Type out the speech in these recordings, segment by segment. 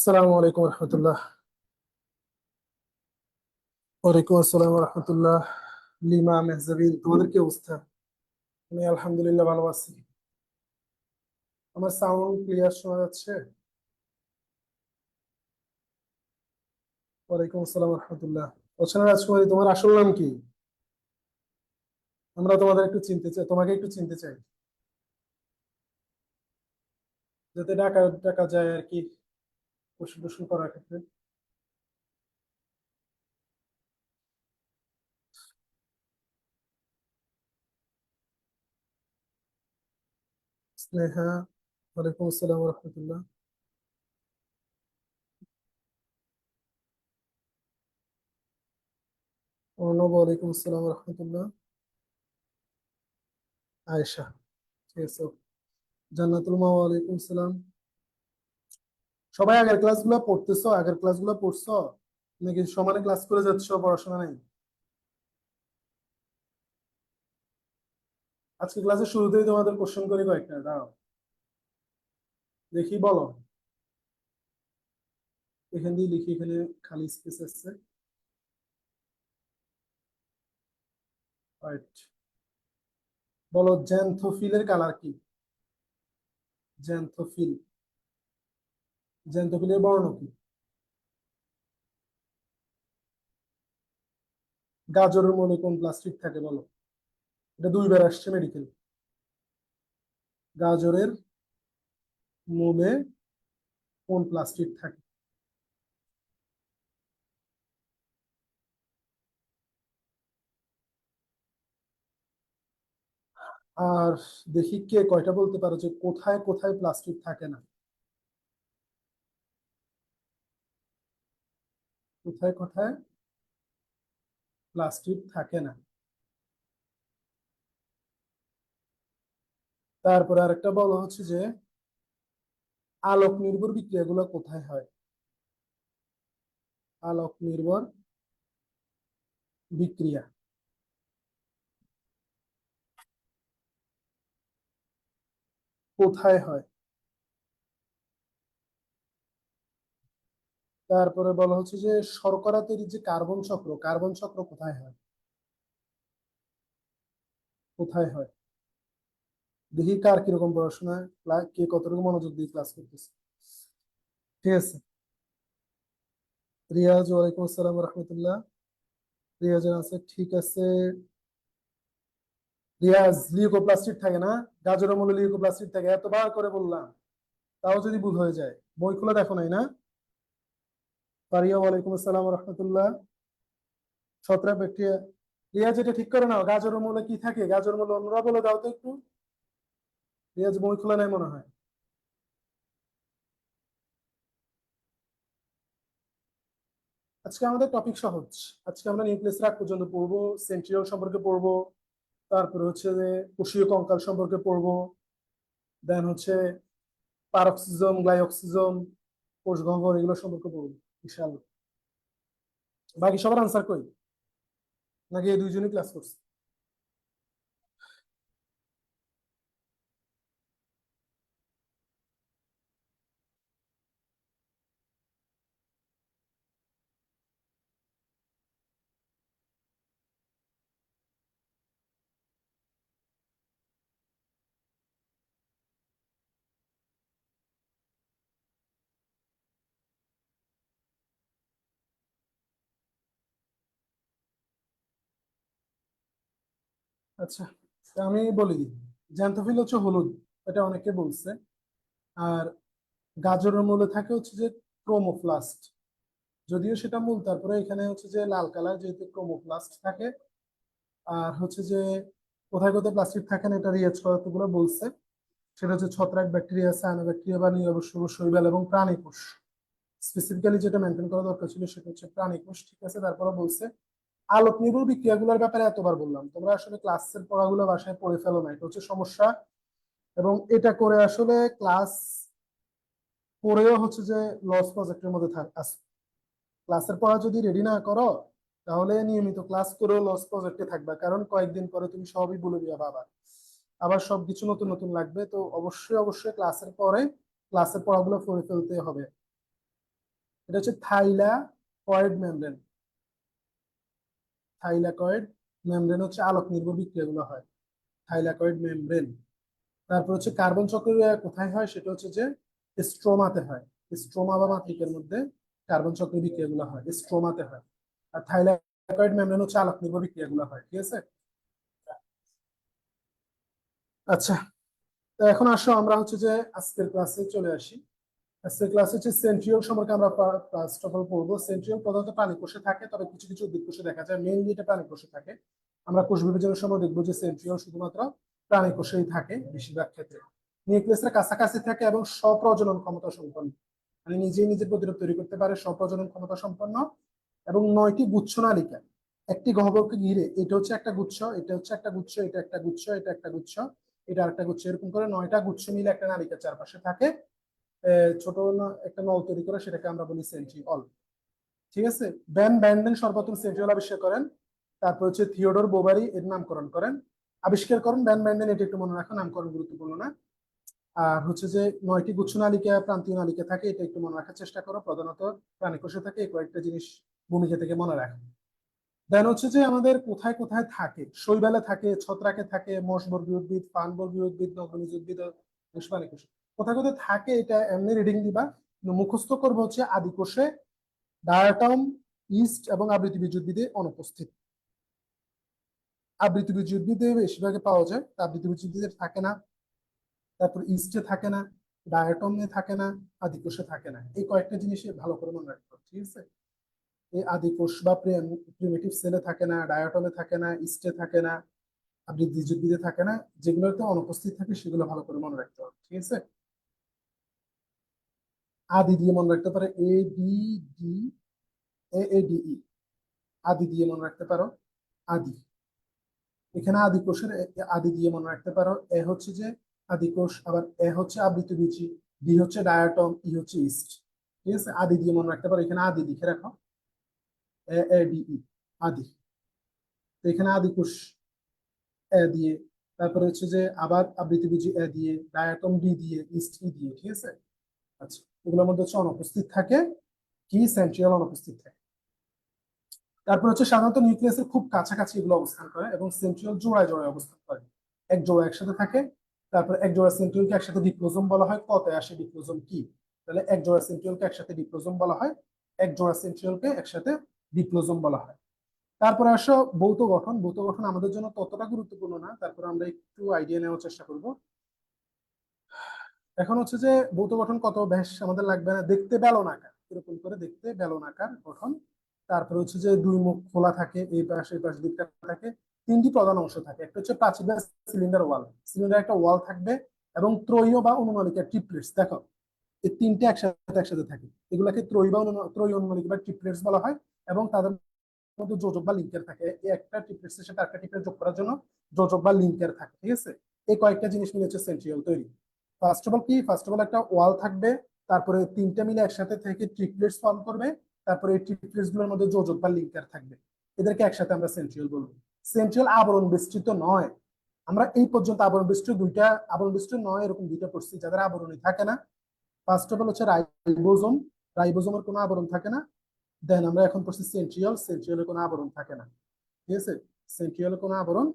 আসসালামু আলাইকুম রহমতুল্লাহ। ওয়ালাইকুম আসসালাম রহমতুল্লাহ। লিমা মেহজাবিন, তোমাদের কি অবস্থা? আমি আলহামদুলিল্লাহ ভালো আছি। আমার সাউন্ড ক্লিয়ার শোনা যাচ্ছে? ওয়ালাইকুম আসসালাম রহমতুল্লাহ। অচেনা রাজকুমারী, তোমার আসল নাম কি? আমরা তোমাদের একটু চিনতে চাই, তোমাকে একটু চিনতে চাই, যাতে ডাকা ডাকা যায় আর কি, প্রশ্ন প্রশ্ন করার ক্ষেত্রে। স্নেহা, ওয়ালাইকুম আসসালাম রহমতুল্লাহ। অর্ণব, ওয়ালাইকুম আসসালাম রহমতুল্লাহ। আয়েশা, ঠিক আছে। জান্নাতুল মা, ওয়ালাইকুম সালাম। সবাই আগের ক্লাসগুলো পড়তেছো? আগের ক্লাসগুলো পড়ছো নাকি সমানে ক্লাস করে যাচ্ছ, পড়াশোনা নাই? আজকে ক্লাসের শুরুতেই তোমাদের কোশ্চেন করি কয়েকটা, দাঁড়াও দেখি, বলো। এখান দিয়ে লিখি, এখানে খালি স্পেস আছে। রাইট, বলো জ্যান্থোফিলের কালার কি? জ্যান্থোফিল, জ্যান্থোফিলের বর্ণ কি? গাজরের মূলে কোন প্লাস্টিক থাকে বলো? এটা দুইবার আসছে মেডিকেল। গাজরের মূলে কোন প্লাস্টিক থাকে? আর দেখি কে কয়টা বলতে পারো যে কোথায় কোথায় প্লাস্টিক থাকে না। কোথায় কোথায় প্লাস্টিক থাকে না। তারপরে আরেকটা বলো হচ্ছে যে আলোক নির্ভর বিক্রিয়াগুলো কোথায় হয়? আলোক নির্ভর বিক্রিয়া কোথায় হয়? তারপরে বলা হচ্ছে যে শর্করা তৈরির যে কার্বন চক্র, কার্বন চক্র কোথায় হয়? কোথায় হয়? দেখি কার কিরকম পড়াশোনা, কে কতটুকু মনোযোগ দিয়ে ক্লাস করতেছে। ঠিক আছে। রিয়াজ, ওয়ালাইকুম আসসালাম রহমতুল্লাহ। রিয়াজের আছে, ঠিক আছে। রিয়াজ, লিউকোপ্লাস্টিক থাকে না? গাজরের মূলে লিউকোপ্লাস্টিক থাকে, এতবার করে বললাম, তাও যদি ভুল হয়ে যায়। বই খুলে দেখো নাই না? পারিয়া, ওয়ালাইকুম আসসালাম রহমতুল্লাহ। ছত্রাক ব্যাকটেরিয়া। রিয়াজ, এটা ঠিক করে নাও, গাজরের মূলে কি থাকে? গাজরের মূলে অন্যরা বলে দাও তো একটু। রিয়াজ বই খোলা নাই মনে হয়। আজকে আমাদের টপিক সহজ। আজকে আমরা নিউক্লিয়াস রাগ পর্যন্ত পড়বো, সেন্ট্রিওল সম্পর্কে পড়বো, তারপরে হচ্ছে যে কোষীয় কঙ্কাল সম্পর্কে পড়বো, দেন হচ্ছে পারক্সিজম, গ্লাইঅক্সিজম, কোষ গহ্বর, এগুলো সম্পর্কে পড়বো ইনশাআল্লাহ। বাকি সবার আনসার কই? নাকি এই দুইজনই ক্লাস করছে? আচ্ছা, তা আমি বলে দিই। জ্যান্থোফিল হচ্ছে হলুদ, এটা অনেকে বলছে। আর গাজরের মূলে থাকে হচ্ছে যে ক্রোমোপ্লাস্ট, যদিও সেটা মূল। তারপরে এখানে হচ্ছে যে লাল কালার, যেহেতু ক্রোমোপ্লাস্ট থাকে। আর হচ্ছে যে কোথায় কোথায় প্লাস্টিক থাকে না, এটা রিয়াজ কতগুলো বলছে। সেটা হচ্ছে ছত্রাক, ব্যাকটেরিয়া, সায়ানোব্যাকটেরিয়া বা নিরবশ্যক শৈবাল এবং প্রাণী কোষ। স্পেসিফিক্যালি যেটা মেনটেন করা দরকার ছিল সেটা হচ্ছে প্রাণী কোষ, ঠিক আছে। তারপরে বলছে আলোক নির্ভর বিক্রিয়াগুলোর ব্যাপারে এতবার বললাম, তোমরা আসলে ক্লাসের পড়াগুলো বাসায় পড়ে ফেলো না, এটা হচ্ছে সমস্যা। এবং এটা করে আসলে ক্লাস পড়েও হচ্ছে যে লস প্রজেক্টের মধ্যে আছে। ক্লাসের পড়া যদি রেডি না করো, তাহলে নিয়মিত ক্লাস করেও লস প্রজেক্টে থাকবে, কারণ কয়েকদিন পরে তুমি সবই ভুলে যাবে আবার। আবার সবকিছু নতুন নতুন লাগবে, তো অবশ্যই অবশ্যই ক্লাসের পরে ক্লাসের পড়াগুলো পড়ে ফেলতে হবে। এটা হচ্ছে থাইলাকয়েড মেমব্রেন। থাইলাকয়েড মেমব্রেন হচ্ছে আলোক নির্ভর বিক্রিয়াগুলো হয়, থাইলাকয়েড মেমব্রেন। তারপর হচ্ছে কার্বন চক্র কোথায় হয়, সেটা হচ্ছে যে স্ট্রোমাতে হয়। স্ট্রোমা বা মাতৃকের মধ্যে কার্বন চক্র বিক্রিয়াগুলো হয়, স্ট্রোমাতে হয়। আর থাইলাকয়েড মেমব্রেন হচ্ছে আলোক নির্ভর বিক্রিয়াগুলো হয়, ঠিক আছে। আচ্ছা, তো এখন আসো আমরা হচ্ছে যে আজকের ক্লাসে চলে আসি। আজকের ক্লাস হচ্ছে সেন্ট্রিওল সম্পর্কে আমরা ফার্স্ট অফ অল পড়বো। সেন্ট্রিওল প্রধানত প্রাণী কোষে থাকে, তবে কিছু কিছু উদ্ভিদ কোষে দেখা যায়, মেইনলি এটা প্রাণী কোষে থাকে। আমরা কোষ বিভাজনের সময় দেখবো যে সেন্ট্রিওল শুধুমাত্র প্রাণী কোষেই থাকে বেশিরভাগ ক্ষেত্রে। নিউক্লিয়াসের কাছাকাছি থাকে এবং স্বপ্রজনন ক্ষমতা সম্পন্ন, মানে নিজেই নিজের প্রতিরোধ তৈরি করতে পারে, স্বপ্রজনন ক্ষমতা সম্পন্ন। এবং 9টি গুচ্ছ নালিকা একটি গহ্বরকে ঘিরে, এটা হচ্ছে একটা গুচ্ছ, এটা হচ্ছে একটা গুচ্ছ, এটা একটা গুচ্ছ, এটা একটা গুচ্ছ, এটা আরেকটা গুচ্ছ, এরকম করে 9টা গুচ্ছ মিলে একটা নালিকার চারপাশে থাকে। ছোট একটা নল তৈরি করে, সেটাকে আমরা বলি সেন্ট্রিওল, ঠিক আছে। ভ্যান ব্যান্ডেন সর্বপ্রথম সেন্ট্রিওল আবিষ্কার করেন। তারপর হচ্ছে থিওডোর বোভারি এর নামকরণ করেন, আবিষ্কার করেন ভ্যান ব্যান্ডেন, এটা একটু মনে রাখা, নামকরণ গুরুত্বপূর্ণ না। আর হচ্ছে যে 9টি গুচ্ছ নালিকা প্রান্তীয় নালিকা থাকে, এটা একটু মনে রাখার চেষ্টা করো, প্রধানত প্রাণী কোষে থাকে, এই কয়েকটা জিনিস ভূমিকা থেকে মনে রাখো। দেন হচ্ছে যে আমাদের কোথায় কোথায় থাকে, শৈবালে থাকে, ছত্রাকে থাকে, মশবর্গীয় উদ্ভিদ, পানবর্গীয় উদ্ভিদ, নগ্নবীজ উদ্ভিদ, প্রাণী কোষে কোথায় কোথায় থাকে এটা এমনি রিডিং দিবা। মুখস্থ করবো হচ্ছে আদি কোষে, ডায়াটম, ইস্ট এবং আবৃতবীজ উদ্ভিদে অনুপস্থিত। আবৃতবীজ উদ্ভিদে বেশিরভাগে পাওয়া যায়, আবৃতবীজ উদ্ভিদে থাকে না। তারপর ইস্টে থাকে না, ডায়াটমে থাকে না, আদি কোষে থাকে না। এই কয়েকটা জিনিস ভালো করে মনে রাখতে হবে, ঠিক আছে। এই আদি কোষ বা প্রিমিটিভ সেলে থাকে না, ডায়াটমে থাকে না, ইস্টে থাকে না, আবৃতবীজ উদ্ভিদে থাকে না। যেগুলোতে অনুপস্থিত থাকে সেগুলো ভালো করে মনে রাখতে হবে, ঠিক আছে। আদি দিয়ে মনে রাখতে পারে A B D, A A D E, আদি দিয়ে মনে রাখতে পারো, আদি। এখানে আদি কোষের আদি দিয়ে মনে রাখতে পারো, এ হচ্ছে যে আদি কোষ, আবার এ হচ্ছে আবৃতবীজী, ডি হচ্ছে ডায়াটম, ই হচ্ছে ইস্ট, ঠিক আছে। আদি দিয়ে মনে রাখতে পারো, এখানে আদি লিখে রাখো, এ এ ডি ই, আদি। তো এখানে আদি কোষ এ দিয়ে, তারপরে হচ্ছে যে আবার আবৃতবীজী এ দিয়ে, ডায়াটম ডি দিয়ে, ইস্ট ই দিয়ে, ঠিক আছে। আচ্ছা, এগুলোর মধ্যে হচ্ছে অনুপস্থিত থাকে কি, সেন্ট্রিওল অনুপস্থিত থাকে। তারপর হচ্ছে সাধারণত নিউক্লিয়াসের খুব কাছাকাছি এগুলো অবস্থান করে এবং সেন্ট্রিওল জোড়ায় জোড়ায় অবস্থান করে, এক জোড়া একসাথে থাকে। তারপর এক জোড়া সেন্ট্রিওলকে একসাথে ডিপ্লোজোম বলা হয়। কতে আসে ডিপ্লোজোম কি, তাহলে এক জোড়া সেন্ট্রিওলকে একসাথে ডিপ্লোজোম বলা হয়, এক জোড়া সেন্ট্রিওলকে একসাথে ডিপ্লোজোম বলা হয়। তারপরে আসো ভৌত গঠন। ভৌত গঠন আমাদের জন্য ততটা গুরুত্বপূর্ণ না, তারপর আমরা একটু আইডিয়া নেওয়ার চেষ্টা করব। এখন হচ্ছে যে ভৌত গঠন কত বেশ আমাদের লাগবে না, দেখতে বেলন আকার, এরকম করে দেখতে বেলন আকার গঠন। তারপর হচ্ছে যে দুই মুখ খোলা থাকে, এই পাশে এই পাশে দিকটা থাকে। 3টি প্রধান অংশ থাকে, একটা হচ্ছে প্রাচীর বা সিলিন্ডার ওয়াল, সিলিন্ডার একটা ওয়াল থাকবে, এবং ত্রয়ীয় বা অনুনালিকা ট্রিপলেটস, দেখো এই 3টে একসাথে একসাথে থাকে, এগুলাকে ত্রয়ী অনুনালিকা বা ট্রিপলেটস বলা হয়। এবং তাদের মধ্যে যোজক বা লিঙ্কের থাকে, এই একটা ট্রিপলেটস এর সাথে একটা ট্রিপলেট যোগ করার জন্য যোজক বা লিঙ্কের থাকে, ঠিক আছে। এই কয়েকটা জিনিস মিলে হচ্ছে সেন্ট্রিওল তৈরি। ফার্স্ট অফ অল কি, ফার্স্ট অফ অল একটা ওয়াল থাকবে, তারপরে 3টে মিলে একসাথে থেকে ট্রিপলেটস ফর্ম করবে, তারপরে এই ট্রিপলেটস গুলোর মধ্যে যোজক বা লিঙ্কার থাকবে, এদেরকে একসাথে আমরা সেন্ট্রিওল বলবো। সেন্ট্রিওল আবরণ বেষ্টিত নয়। আমরা এই পর্যন্ত আবরণ বেষ্টিত দুইটা, আবরণ বেষ্টিত নয় এরকম দুইটা পড়ছি, যাদের আবরণই থাকে না। ফার্স্ট অফ অল হচ্ছে রাইবোজোম, রাইবোজোমের কোনো আবরণ থাকে না। দেন আমরা এখন পড়ছি সেন্ট্রিওল, সেন্ট্রিওলের কোনো আবরণ থাকে না, ঠিক আছে। সেন্ট্রিওলের কোনো আবরণ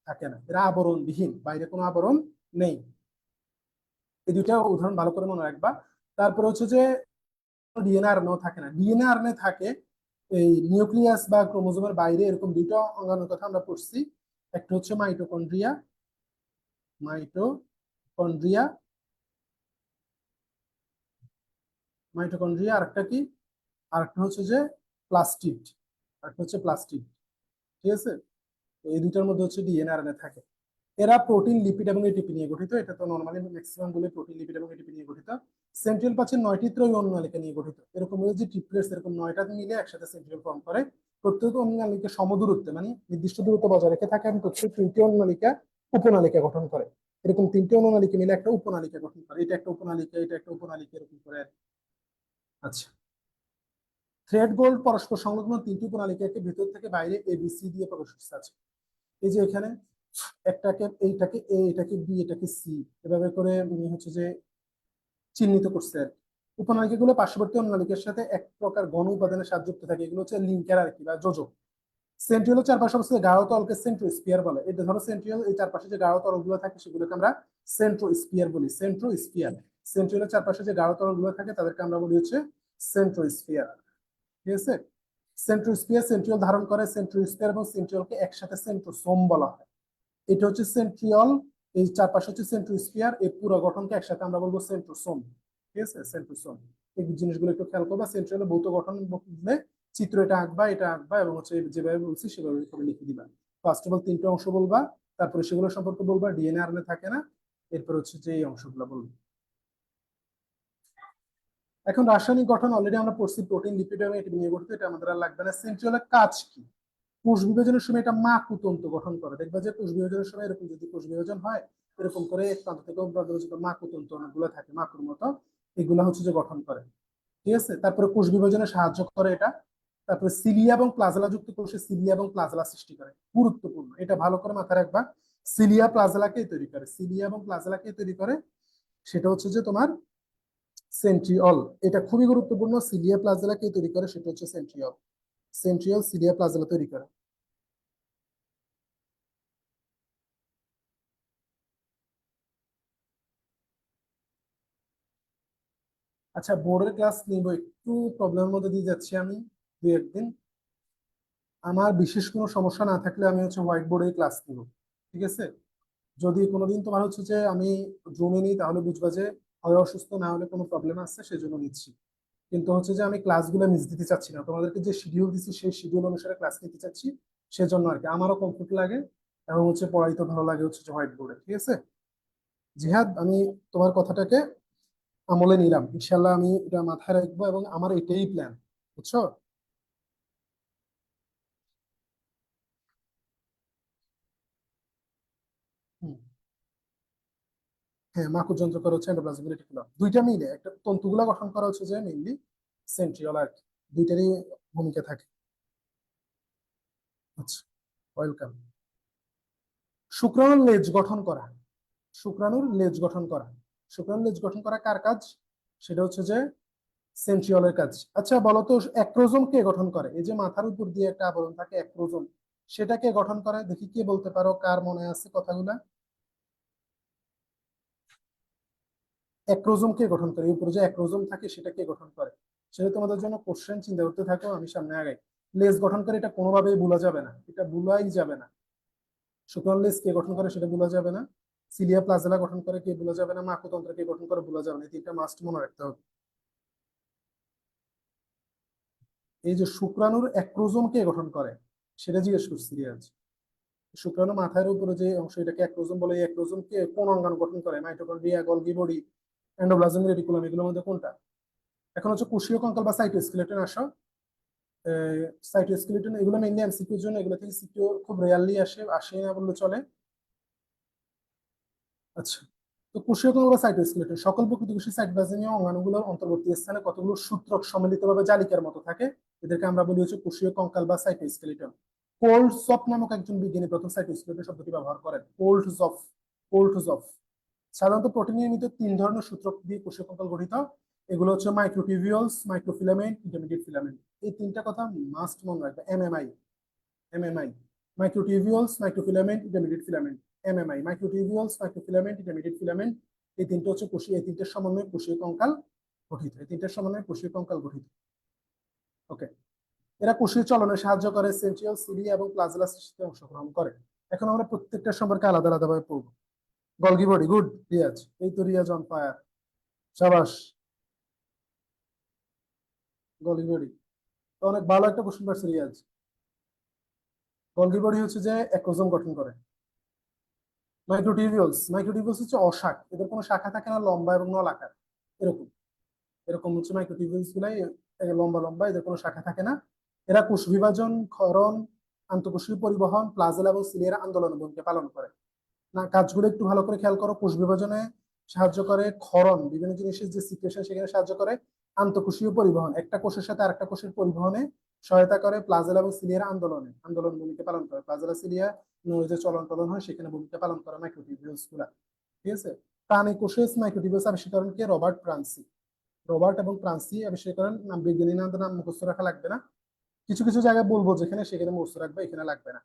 থাকে না, এরা আবরণবিহীন, বাইরে কোনো আবরণ নেই। এই দুইটা উদাহরণ ভালো করে মনে রাখবা। তারপর হচ্ছে যে ডিএনএ আরএনএ থাকে না, ডিএনএ আরএনএ থাকে এই নিউক্লিয়াস বা ক্রোমোজোমের বাইরে, এরকম দুইটা অঙ্গাণুর কথা আমরা পড়ছি। একটা হচ্ছে মাইটোকন্ড্রিয়া, মাইটোকন্ড্রিয়া, মাইটোকন্ড্রিয়া, আরেকটা কি, আরেকটা হচ্ছে যে প্লাস্টিড, আরেকটা হচ্ছে প্লাস্টিড, ঠিক আছে। এই দুইটার মধ্যে হচ্ছে ডিএনএ আরএনএ থাকে। এরা প্রোটিন, লিপিড এবং এটিপি নিয়ে গঠিত, এটা তো নরমালি ম্যাক্সিমাম গুলো প্রোটিন, লিপিড এবং এটিপি নিয়ে গঠিত। সেন্ট্রিওল পাচ্ছেন 9টি ত্রয়ী অনুনালিকা নিয়ে গঠিত, এরকম যে ট্রিপলেটস এরকম 9টা মিলে একসাথে সেন্ট্রিওল ফর্ম করে। প্রত্যেক অনুনালিকা সমদূরত্বে, মানে নির্দিষ্ট দূরত্ব বজায় রেখে থাকে, এবং প্রত্যেক 3টি অনুনালিকা উপনালিকা গঠন করে। এরকম 3টে অনুনালিকা মিলে একটা উপনালিকা গঠন করে, এটা একটা উপনালিকা, এটা একটা উপনালিকা, এরকম করে আর কি। আচ্ছা, থ্রেড গোল্ড পরস্পর সংলগ্ন 3টি উপনালিকাকে ভেতর থেকে বাইরে এবিসি দিয়ে প্রকাশ করতে আছে। এই যে এখানে একটাকে, এইটাকে এ, এটাকে বি, এটাকে সি, এভাবে করে উনি হচ্ছে যে চিহ্নিত করছে আর কি। উপনালিকাগুলো পার্শ্ববর্তী অনুনালিকার সাথে এক প্রকার ঘন উপাদানের সাথে যুক্ত থাকে, এগুলো হচ্ছে লিঙ্কের আর কি, বা যোজক। সেন্ট্রিওলের চারপাশে অবস্থিত গাঢ় তলকে সেন্ট্রোস্ফিয়ার বলে। এটা ধরো সেন্ট্রিওল, এই চারপাশে যে গাঢ় তরলগুলো থাকে সেগুলোকে আমরা সেন্ট্রোস্ফিয়ার বলি, সেন্ট্রোস্ফিয়ার। সেন্ট্রিওলের চারপাশে যে গাঢ় তরলগুলো থাকে তাদেরকে আমরা বলি হচ্ছে সেন্ট্রোস্ফিয়ার। ঠিক আছে। সেন্ট্রোস্ফিয়ার সেন্ট্রিওল ধারণ করে, সেন্ট্রোস্ফিয়ার এবং সেন্ট্রিওলকে একসাথে সেন্ট্রোসোম বলা হয়। এটা হচ্ছে সেন্ট্রিওল, এই চারপাশে হচ্ছে সেন্ট্রোস্ফিয়ার, এই পুরো গঠনকে একসাথে আমরা বলবো সেন্ট্রোসোম। ঠিক আছে, সেন্ট্রোসোম। এই জিনিসগুলো একটু খেয়াল করবা। সেন্ট্রিওলের ভৌত গঠন বুঝলে চিত্র এটা আঁকবা, এটা আঁকবা, এবং হচ্ছে যেভাবে বলছি সেভাবে করে লিখে দিবা। ফার্স্ট অফ অল তিনটে অংশ বলবা, তারপরে সেগুলো সম্পর্কে বলবা, ডিএনএ আরএনএ থাকে না, এরপর হচ্ছে যে এই অংশগুলো বলবো। এখন রাসায়নিক গঠন অলরেডি আমরা পড়ছি, প্রোটিন লিপিড এবং এটি নিয়ে গঠিত, এটা আমাদের আর লাগবে না। সেন্ট্রিওলের কাজ কি? কোষ বিভাজনের সময় এটা মাকুতন্তু গঠন করে। দেখবা যে কোষ বিভাজনের সময় এরকম যদি কোষ বিভাজন হয়, এরকম করে এক প্রান্ত থেকে অন্য প্রান্ত পর্যন্ত মাকুতন্তু অনেকগুলো থাকে, মাকুর মতো, এগুলো হচ্ছে যে গঠন করে। ঠিক আছে। তারপরে কোষ বিভাজনে সাহায্য করে এটা। তারপরে সিলিয়া এবং প্লাজেলা যুক্ত কোষে সিলিয়া এবং প্লাজেলা সৃষ্টি করে, গুরুত্বপূর্ণ, এটা ভালো করে মাথায় রাখবা। সিলিয়া প্লাজেলাকে তৈরি করে, সিলিয়া এবং প্লাজেলাকে তৈরি করে, সেটা হচ্ছে যে তোমার সেন্ট্রিওল। এটা খুবই গুরুত্বপূর্ণ, সিলিয়া প্লাজেলাকে তৈরি করে, সেটা হচ্ছে সেন্ট্রিওল। সেন্ট্রিওল সিলিয়া প্লাজেলা তৈরি করে। আচ্ছা, বোর্ডের ক্লাস নিব, একটু প্রবলেমের মধ্যে দিয়ে যাচ্ছি আমি দুই একদিন। আমার বিশেষ কোনো সমস্যা না থাকলে আমি হচ্ছে হোয়াইট বোর্ডে ক্লাস নিব। ঠিক আছে। যদি কোনোদিন তোমার হচ্ছে যে আমি জুমে নিই, তাহলে বুঝবা যে হয় অসুস্থ, না হলে কোনো প্রবলেম আছে, সেজন্য নিচ্ছি। কিন্তু হচ্ছে যে আমি ক্লাসগুলো মিস দিতে চাচ্ছি না, তোমাদেরকে যে শিডিউল দিচ্ছি সেই শিডিউল অনুসারে ক্লাস নিতে চাচ্ছি, সেজন্য আর কি। আমারও কমফোর্ট লাগে এবং হচ্ছে পড়াইতে ভালো লাগে হচ্ছে যে হোয়াইট বোর্ডে। ঠিক আছে। জিহাদ, আমি তোমার কথাটাকে আমলে নিলাম, ইনশাল্লাহ আমি এটা মাথায় রাখবো, এবং আমার এটাই প্ল্যান। বুঝছো? হুম। হ্যাঁ, মাকুর যন্ত্র করা হচ্ছে এন্ডোপ্লাজমিক রেটিকুলাম, দুইটা মিলে একটা তন্তুগুলা গঠন করা হচ্ছে যে মেইনলি সেন্ট্রিওল আর কি। দুইটারই ভূমিকা থাকে। আচ্ছা, ওয়েলকাম। শুক্রাণুর লেজ গঠন করা, শুক্রাণুর লেজ গঠন করা, শুক্রাণুর লেজ গঠন করা কার কাজ? সেটা হচ্ছে যে সেন্ট্রিওলের কাজ। আচ্ছা বলো তো, অ্যাক্রোজোম কে গঠন করে? এই যে মাথার উপর দিয়ে একটা আবরণ থাকে অ্যাক্রোজোম, সেটা কে গঠন করে? দেখি কে বলতে পারো, কার মনে আছে কথাগুলা। অ্যাক্রোজোম কে গঠন করে? উপরে যে অ্যাক্রোজোম থাকে সেটা কে গঠন করে? সেটা তোমাদের জন্য কোশ্চেন, চিন্তা করতে থাকো, আমি সামনে আগাই। লেজ গঠন করে, এটা কোনোভাবেই ভুলা যাবে না, এটা ভুলাই যাবে না। শুক্রাণু লেজ কে গঠন করে সেটা ভুলা যাবে না। সিলিয়া প্লাজেলা গঠন করে কে ভুলা যাবে না, মাকুতন্ত্র কে গঠন করে ভুলা যাবে না, এই তিনটা মাস্ট মনে রাখতে হবে। এই যে শুক্রাণুর অ্যাক্রোজোম কে গঠন করে সেটা জিজ্ঞেস করছি রিয়াজ। শুক্রাণু মাথার উপরে যে অংশ, এটাকে অ্যাক্রোজোম বলে। এই অ্যাক্রোজোম কে কোন অঙ্গাণু গঠন করে? Mitochondria, Golgi body, endoplasmic reticulum, এগুলোর মধ্যে কোনটা? এখন হচ্ছে কোষীয় কঙ্কাল বা সাইটোস্কেলেটন আসো। সাইটোস্কেলেটন এগুলো মেইনলি এমসিকিউর জন্য, এগুলো থেকে সিকিউ খুব রেয়ারলি আসে, আসে না বললে চলে। আচ্ছা, তো কোষীয় কঙ্কাল বা সাইটোস্কেলেটন, সকল প্রকৃত কোষীয় সাইটোপ্লাজমীয় অঙ্গাণুগুলোর অন্তর্বর্তী স্থানে কতগুলো সূত্রক সম্মিলিতভাবে জালিকার মতো থাকে, এদেরকে আমরা বলি হচ্ছে কোষীয় কঙ্কাল বা সাইটোস্কেলেটন। কোল্টজফ নামক একজন বিজ্ঞানী প্রথম সাইটোস্কেলেটন শব্দটি ব্যবহার করেন। কোল্টজফ, কোল্টজফ। সাধারণত প্রোটিন নির্মিত তিন ধরনের সূত্রক দিয়ে কোষীয় কঙ্কাল গঠিত। এগুলো হচ্ছে মাইক্রোটিবিউলস, মাইক্রোফিলামেন্ট, ইন্টারমিডিয়েট ফিলামেন্ট। এই তিনটা কথা মাস্ট মনে রাখবে। MMI, MMI, microtubules, microfilament, intermediate filament. MMI, microtubules, microfilament, intermediate filament. এই তিনটা হচ্ছে কোষীয়, এই তিনটার সমন্বয়ে কোষীয় কঙ্কাল গঠিত, এই তিনটার সমন্বয়ে কোষীয় কঙ্কাল গঠিত। ওকে। এরা কোষীয় চলনে সাহায্য করে, সেন্ট্রিওল, সিলিয়া এবং প্লাজেলা সৃষ্টিতে অংশগ্রহণ করে। এখন আমরা প্রত্যেকটা সম্পর্কে আলাদা আলাদা ভাবে পড়বো। গলগি বডি, গুড রিয়াজ, এই তো রিয়াজ অন ফায়ার, সাবাস। গলগি বডি তো অনেক ভালো একটা কোশ্চেন পাচ্ছি রিয়াজ। গলগি বডি হচ্ছে যে অ্যাক্রোজোম গঠন করে। মাইক্রোটিবিউলস, মাইক্রোটিবিউলস হচ্ছে অশাখ, এদের কোনো শাখা থাকে না, লম্বা এবং নলাকার, এরকম। এরকম হচ্ছে মাইক্রোটিবিউলস গুলাই, লম্বা লম্বা, এদের কোনো শাখা থাকে না। এরা কোষ বিভাজন, ক্ষরণ, আন্তঃকোষীয় পরিবহন, প্লাজেলা এবং সিলিয়ার আন্দোলন ভূমিকা পালন করে। না, কাজগুলো একটু ভালো করে খেয়াল করো। কোষ বিভাজনে সাহায্য করে, ক্ষরণ বিভিন্ন জিনিসের যে সিক্রেশন সেখানে সাহায্য করে, আন্তঃকোষীয় পরিবহন একটা কোষের সাথে আরেকটা কোষের পরিবহনে সহায়তা করে, প্লাজেলা এবং সিলিয়ার আন্দোলনে আন্দোলন ভূমিকা পালন করে। প্লাজেলা সিলিয়া যে চলন টলন হয় সেখানে ভূমিকা পালন করে মাইক্রোটিবিউলস গুলা। ঠিক আছে। প্রাণী কোষে মাইক্রোটিবিউলস আবিষ্কারকে রবার্ট প্রান্সি, রবার্ট এবং ফ্রান্সি আবিষ্কার করেন। নাম বিজ্ঞানী নাম মুখস্থ রাখা লাগবে না, কিছু কিছু জায়গায় বলবো যেখানে সেখানে মুখস্থ রাখবে, এখানে লাগবে না।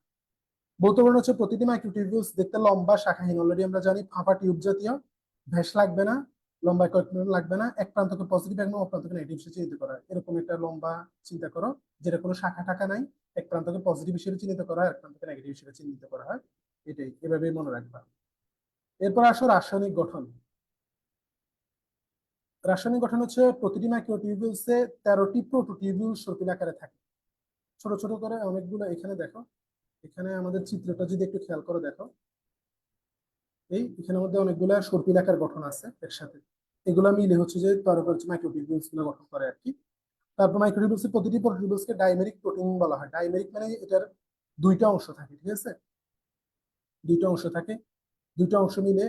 ভৌত বর্ণ হচ্ছে প্রতিটি মাইক্রোটিউবিউলস দেখতে লম্বা শাখাহীন, অলরেডি আমরা জানি, ফাঁপা টিউব জাতীয়। ভ্যাস লাগবে না, লম্বা কয়েক মিনিট লাগবে না। এক প্রান্তকে পজিটিভ এবং অপর প্রান্তকে নেগেটিভ হিসেবে চিহ্নিত করা হয়। এরকম একটা লম্বা চিন্তা করো, যেটা কোনো শাখা টাকা নাই, এক প্রান্তকে পজিটিভ হিসেবে চিহ্নিত করা হয়, এক প্রান্তকে নেগেটিভ হিসেবে চিহ্নিত করা হয়। এটাই, এভাবেই মনে রাখবা। এরপর আসো রাসায়নিক গঠন। রাসায়নিক গঠন হচ্ছে প্রতিটি মাইক্রোটিউবিউলসে 13টি প্রোটোটিউবিউল সর্পিল আকারে থাকে, ছোট ছোট করে অনেকগুলো। এখানে দেখো, এখানে আমাদের চিত্রটা যদি একটু খেয়াল করে দেখো, এই এখানের মধ্যে অনেকগুলো সর্পিল আকার গঠন আছে একসাথে, এগুলো মিলে হচ্ছে যে তৈরি হচ্ছে মাইক্রোটিউবিউলস গুলো গঠন করে আর কি। তারপর মাইক্রোটিউবিউলস প্রতিটি প্রোটোটিউবিউলস কে ডাইমেরিক প্রোটিন বলা হয়। ডাইমেরিক মানে এটার দুইটা অংশ থাকে, ঠিক আছে, দুইটা অংশ থাকে, দুইটা অংশ মিলে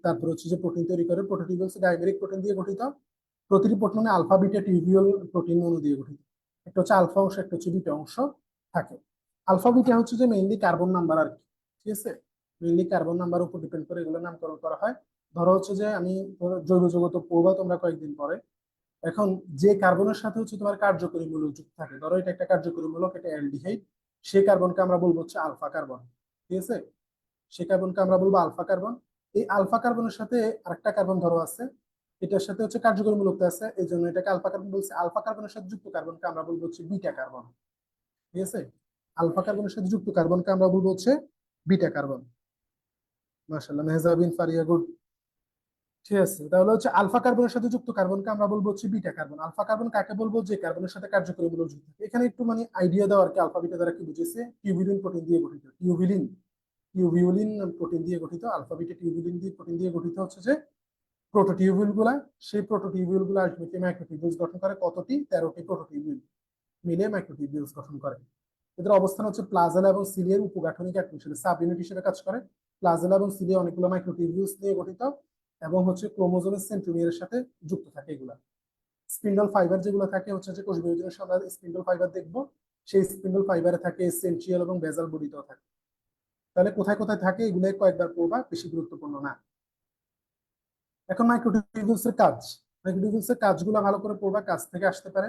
তারপর হচ্ছে যে প্রোটিন তৈরি করে। প্রোটোটিউবিউলস ডাইমেরিক প্রোটিন দিয়ে গঠিত। প্রতিটি প্রোটিনে আলফা বিটা টিউবিউল প্রোটিন অণু দিয়ে গঠিত। একটা হচ্ছে আলফা অংশ, একটা হচ্ছে বিটা অংশ থাকে। আলফা বিটা হচ্ছে যে মেইনলি কার্বন নাম্বার আর কি, ঠিক আছে, মেইনলি কার্বন নাম্বার উপর ডিপেন্ড করে এগুলো নামকরণ করা হয়। ধরো হচ্ছে যে আমি জৈব যৌগ পড়বা তোমরা কয়েকদিন পরে। এখন যে কার্বনের সাথে হচ্ছে তোমার কার্যকরী মূলক যুক্ত থাকে, ধরো এটা একটা কার্যকরী মূলক, এটা অ্যালডিহাইড, সেই কার্বনকে আমরা বলবো হচ্ছে আলফা কার্বন, ঠিক আছে, সেই কার্বনকে আমরা বলবো আলফা কার্বন। এই আলফা কার্বনের সাথে আরেকটা কার্বন ধরো আছে, এটার সাথে হচ্ছে কার্যকরী মূলকটা আছে, এই জন্য এটাকে আলফা কার্বন বলছে। আলফা কার্বনের সাথে যুক্ত কার্বনকে আমরা বলবো হচ্ছে বিটা কার্বন, ঠিক আছে, আলফা কার্বনের সাথে যুক্ত কার্বনকে আমরা বলবো হচ্ছে বিটা কার্বন। মাশাআল্লাহ মেহজাবিন ফারিয়া, গুড। ঠিক আছে, তাহলে হচ্ছে আলফা কার্বনের সাথে যুক্ত কার্বনকে আমরা বলবো হচ্ছে বিটা কার্বন। আলফা কার্বন কাকে বলবো? যে কার্বনের সাথে কার্যকরী মূলক যুক্ত থাকে। এখানে একটু মানে আইডিয়া দেওয়ার কি, আলফা বিটা দ্বারা কি বুঝেছে, টিউবিলিন প্রোটিন দিয়ে গঠিত, টিউবিলিন, টিউবিউলিন প্রোটিন দিয়ে গঠিত, আলফা বিটা টিউবিলিন দিয়ে প্রোটিন দিয়ে গঠিত হচ্ছে যে প্রোটোটিউবিউল গুলা। সেই প্রোটোটিউবিউল গুলা আলটিমেটলি মাইক্রোটিউবিউলস গঠন করে। কতটি? 13টি প্রোটোটিউবিউল মিলে মাইক্রোটিউবিউলস গঠন করে। এদের অবস্থান হচ্ছে প্লাজেলা এবং সিলিয়ার উপগাঠনিক এক হিসেবে, সাব ইউনিট হিসেবে কাজ করে। প্লাজেলা এবং সিলিয়া অনেকগুলো মাইক্রোটিউবিউলস নিয়ে গঠিত এবং হচ্ছে ক্রোমোজোমের সেন্ট্রোমিয়ারের সাথে যুক্ত থাকে এগুলা। স্পিন্ডল ফাইবার যেগুলো থাকে হচ্ছে যে কোষ বিভাজনের সময় স্পিন্ডল ফাইবার দেখবো, সেই স্পিন্ডল ফাইবারে থাকে সেন্ট্রিয়াল এবং বেজাল বডিতেও থাকে। তাহলে কোথায় কোথায় থাকে এগুলো কয়েকবার পড়বা, বেশি গুরুত্বপূর্ণ না। এখন মাইক্রোটিউবিউলস এর কাজ, মাইক্রোটিউবিউলস এর কাজগুলো ভালো করে পড়বা, কাজ থেকে আসতে পারে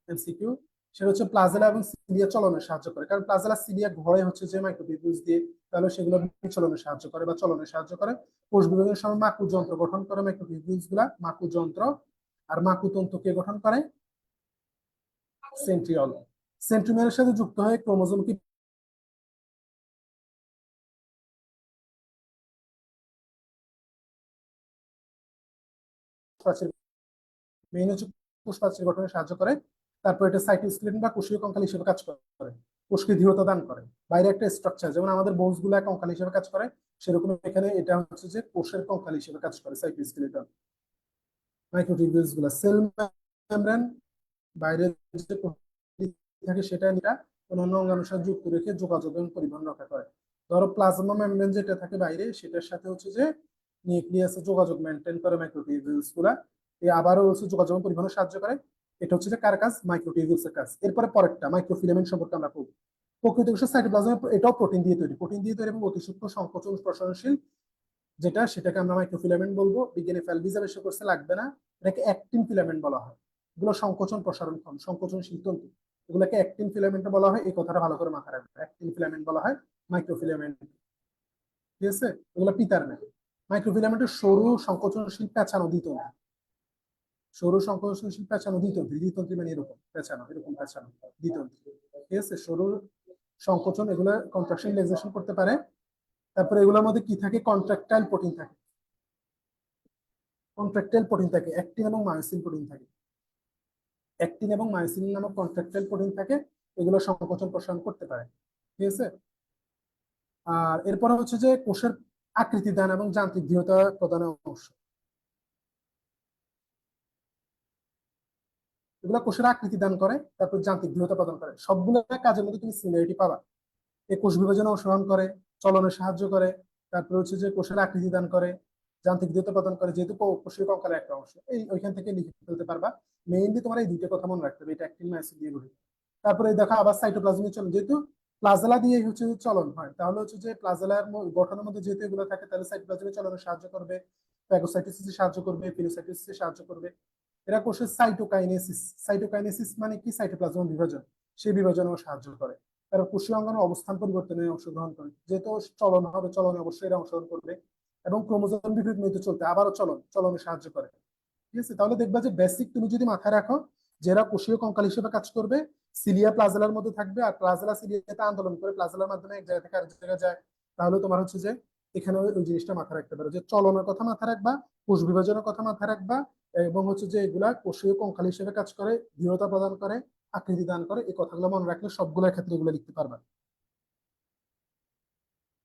এমসিকিউ। সেটা হচ্ছে প্লাজেলা এবং সিলিয়া চলনে সাহায্য করে, কারণ প্লাজেলা সিলিয়া ঘরে হচ্ছে যে মাইক্রোটিউবিউলস দিয়ে, তাহলে সেগুলো বিচলনে সাহায্য করে বা চলনে সাহায্য করে। কোষ বিভাজনের সময় মাকু যন্ত্র গঠন করে মাইক্রোটিউবিউলস গুলা, মাকু যন্ত্র। আর মাকু তন্তু কে গঠন করে? সেন্ট্রিওল। সেন্ট্রোমিয়ারের সাথে যুক্ত হয়ে ক্রোমোজোম কি প্রাচীর, মেইন হচ্ছে কোষ প্রাচীর গঠনে সাহায্য করে। তারপর এটা সাইটোস্কেলেটন বা কোষীয় কঙ্কাল হিসেবে কাজ করে, কোষকে দৃঢ়তা দান করে। বাইরে একটা স্ট্রাকচার, যেমন আমাদের বোনস গুলা কঙ্কাল হিসেবে কাজ করে, সেরকম এখানে এটা হচ্ছে যে কোষের কঙ্কাল হিসেবে কাজ করে সাইটোস্কেলেটন। মাইক্রোটিউবিউলস গুলা সেল মেমব্রেন বাইরে যে থাকে সেটা নিয়ে অন্যান্য অঙ্গাণুর সাথে যুক্ত রেখে যোগাযোগ এবং পরিবহন রক্ষা করে। ধরো প্লাজমা মেমব্রেন যেটা থাকে বাইরে, সেটার সাথে হচ্ছে যে নিউক্লিয়াসে যোগাযোগ মেনটেন করে মাইক্রোটিউবিউলস গুলা। এই আবারও হচ্ছে যোগাযোগ এবং পরিবহনে সাহায্য করে। এটা হচ্ছে যে কার কাজ? মাইক্রোটিউবিউলস এর কাজ। এরপরে পরেরটা মাইক্রোফিলামেন্ট সম্পর্কে আমরা পড়ব। প্রকৃত কোষের সাইটোপ্লাজম এটাও প্রোটিন দিয়ে তৈরি, প্রোটিন দিয়ে তৈরি এবং অতি সূক্ষ্ম সংকোচন প্রসারণশীল, যেটা সেটাকে আমরা মাইক্রোফিলামেন্ট বলবো। বিজ্ঞানী ফ্যালভিজা বেশি করছে, লাগবে না। এটাকে অ্যাক্টিন ফিলামেন্ট বলা হয়। এগুলো সংকোচন প্রসারণ সংকোচনশীল তন্তু, এগুলোকে অ্যাক্টিন ফিলামেন্ট বলা হয়। এই কথাটা ভালো করে মাথায় রাখবে, অ্যাক্টিন ফিলামেন্ট বলা হয় মাইক্রোফিলামেন্ট, ঠিক আছে। এগুলো পিতার নেই। মাইক্রোফিলামেন্টের সরু সংকোচনশীল পেঁচানো দ্বিতন্ত্রী, সরু সংকোচনশীল পেঁচানো দ্বিতন্ত্রী, দ্বিতন্ত্রী মানে এরকম পেঁচানো, এরকম পেঁচানো দ্বিতন্ত্রী, ঠিক আছে। সরু সংকোচন, এগুলো কন্ট্রাকশন রিল্যাক্সেশন করতে পারে। তারপরে এগুলোর মধ্যে কি থাকে? কন্ট্রাকটাইল প্রোটিন থাকে, কন্ট্রাকটাইল প্রোটিন থাকে, অ্যাক্টিন এবং মায়োসিন প্রোটিন থাকে। অ্যাক্টিন এবং মায়োসিন নামক কন্ট্রাকটাইল প্রোটিন থাকে, এগুলো সংকোচন প্রসারণ করতে পারে, ঠিক আছে। আর এরপরে হচ্ছে যে কোষের আকৃতি দান এবং যান্ত্রিক দৃঢ়তা প্রদানের অংশ, এগুলো কোষের আকৃতি দান করে, তারপর যান্ত্রিক দৃঢ়তা প্রদান করে। সবগুলো কাজের মধ্যে তুমি সিমিলারিটি পাবা। এই কোষ বিভাজনে অংশগ্রহণ করে, চলনে সাহায্য করে, তারপরে হচ্ছে যে কোষের আকৃতি দান করে, যান্ত্রিক দৃঢ়তা প্রদান করে, যেহেতু কোষীয় কঙ্কালের একটা অংশ। এই ওইখান থেকে লিখে ফেলতে পারবা। মেইনলি তোমার এই দুইটা কথা মনে রাখতে হবে, এটা অ্যাক্টিন মায়োসিন দিয়ে গঠিত। তারপরে দেখো আবার সাইটোপ্লাজমিক চলন, যেহেতু প্লাজেলা দিয়ে হচ্ছে চলন হয়, তাহলে হচ্ছে যে প্লাজেলার গঠনের মধ্যে যেহেতু এগুলো থাকে, তাহলে সাইটোপ্লাজমিক চলনে সাহায্য করবে, ফ্যাগোসাইটোসিসে সাহায্য করবে, ফিলোসাইটোসিসে সাহায্য করবে। এরা কোষের সাইটোকাইনেসিস, সাইটোকাইনেসিস মানে কি, সাইটোপ্লাজম বিভাজন, সেই বিভাজনেও সাহায্য করে। তারা কোষীয় অঙ্গাণুর অবস্থান পরিবর্তনে অংশগ্রহণ করে, যেহেতু চলন হবে, চলনে অবশ্যই এরা অংশগ্রহণ করবে। এবং ক্রোমোজোম বিপরীত চলতে আবারও চলনে সাহায্য করে। ঠিক আছে, তাহলে দেখবা যে বেসিক তুমি যদি মাথায় রাখো, যারা কোষীয় কঙ্কাল হিসেবে কাজ করবে, সিলিয়া প্লাজেলার মধ্যে থাকবে, আর প্লাজেলা সিলিয়াতে আন্দোলন করে প্লাজেলার মাধ্যমে এক জায়গা থেকে আরেক জায়গায় যায়। তাহলে তোমার হচ্ছে যে এখানে ওই জিনিসটা মাথায় রাখতে পারো, যে চলনের কথা মাথায় রাখবা, কোষ বিভাজনের কথা মাথায় রাখবা, এবং হচ্ছে যে এগুলা কোষীয় কঙ্কাল হিসেবে কাজ করে, দৃঢ়তা প্রদান করে, আকৃতি দান করে। এই কথাগুলো মনে রাখলে সবগুলোর ক্ষেত্রে এগুলো লিখতে পারবা।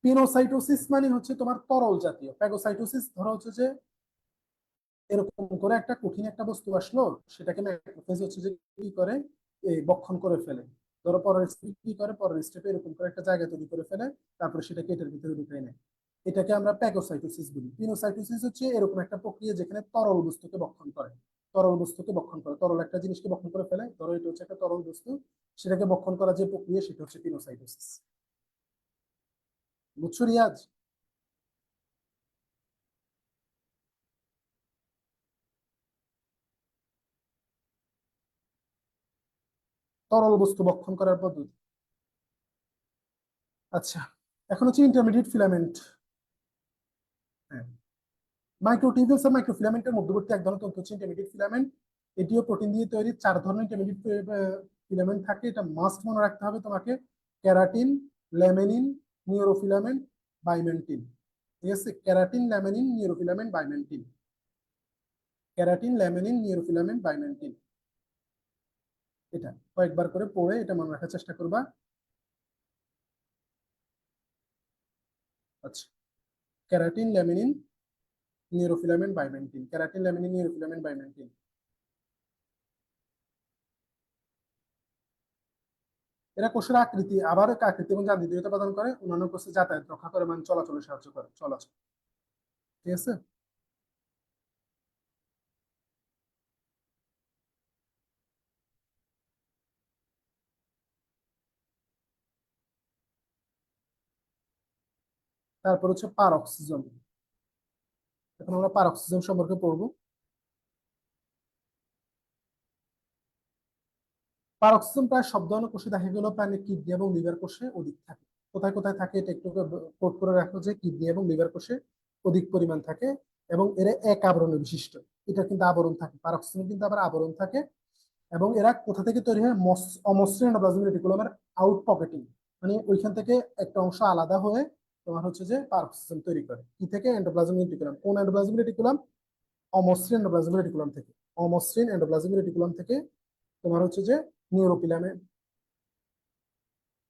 পিনোসাইটোসিস মানে হচ্ছে তোমার তরল জাতীয়। প্যাগোসাইটোসিস ধরো হচ্ছে যে এরকম করে একটা কঠিন একটা বস্তু আসলো, সেটাকে ম্যাক্রোফেজ হচ্ছে যে কি করে, এই বক্ষণ করে ফেলে। ধরো পরের স্টেপ কি করে, পরের স্টেপে এরকম করে একটা জায়গা তৈরি করে ফেলে, তারপরে সেটাকে এটার ভিতরে ঢুকাই নেয়। এটাকে আমরা প্যাগোসাইটোসিস বলি। পিনোসাইটোসিস হচ্ছে এরকম একটা প্রক্রিয়া যেখানে তরল বস্তুকে বক্ষণ করে, তরল বস্তুকে বক্ষণ করে, তরল একটা জিনিসকে বক্ষণ করে ফেলে। ধরো এটা হচ্ছে একটা তরল বস্তু, সেটাকে বক্ষণ করা যে প্রক্রিয়া, সেটা হচ্ছে পিনোসাইটোসিস। বুঝছো রিয়াজ? তরল বস্তু বক্ষণ করার পদ্ধতি। আচ্ছা, এখন হচ্ছে ইন্টারমিডিয়েট ফিলামেন্ট। হ্যাঁ, মাইক্রোটিউবিউলস আর মাইক্রোফিলামেন্টের মধ্যবর্তী এক ধরনের তন্তু হচ্ছে ইন্টারমিডিয়েট ফিলামেন্ট। এটিও প্রোটিন দিয়ে তৈরি। 4 ধরনের ইন্টারমিডিয়েট ফিলামেন্ট থাকে, এটা মাস্ট মনে রাখতে হবে তোমাকে: ক্যারাটিন, ল্যামিনিন, নিউরোফিলামেন্ট, বাইমেন্টিন। ঠিক আছে, keratin, laminin, neurofilament, vimentin. Keratin, laminin, neurofilament, vimentin. এটা কয়েকবার করে পড়ে এটা মনে রাখার চেষ্টা করবা। আচ্ছা, keratin, laminin, neurofilament, vimentin. Keratin, laminin, neurofilament, vimentin. এরা কোষের আকৃতি, আবার আকৃতি এবং যান্ত্রিকতা প্রদান করে, অন্যান্য কোষে যাতায়াত রক্ষা করে, মানে চলাচলে সাহায্য করে, চলাচল। ঠিক আছে। তারপর হচ্ছে পারক্সিজম। এখন আমরা পারক্সিজম সম্পর্কে পড়বো। পারক্সিজম প্রায় সব ধরনের কোষে দেখা গেল, প্রাণীর কিডনি এবং লিভার কোষে অধিক থাকে। কোথায় কোথায় থাকে এটা একটু কোট করে রাখো, যে কিডনি এবং লিভার কোষে অধিক পরিমাণ থাকে, এবং এরা এক আবরণের বিশিষ্ট। এটা কিন্তু আবরণ থাকে, পারক্সিজম কিন্তু আবার আবরণ থাকে। এবং এরা কোথা থেকে তৈরি হয়, অমসৃণ এন্ডোপ্লাজমিক রেটিকুলামের আউট পকেটিং, মানে ওইখান থেকে একটা অংশ আলাদা হয়ে তোমার হচ্ছে যে পারক্সিজম তৈরি করে। কি থেকে? Endoplasmic reticulum. কোন এন্ডোপ্লাজমিক রেটিকুলাম? অমসৃণ এন্ডোপ্লাজমিক রেটিকুলাম থেকে। অমসৃণ এন্ডোপ্লাজমিক রেটিকুলাম থেকে তোমার হচ্ছে যে নিউরোপিলামেন্ট।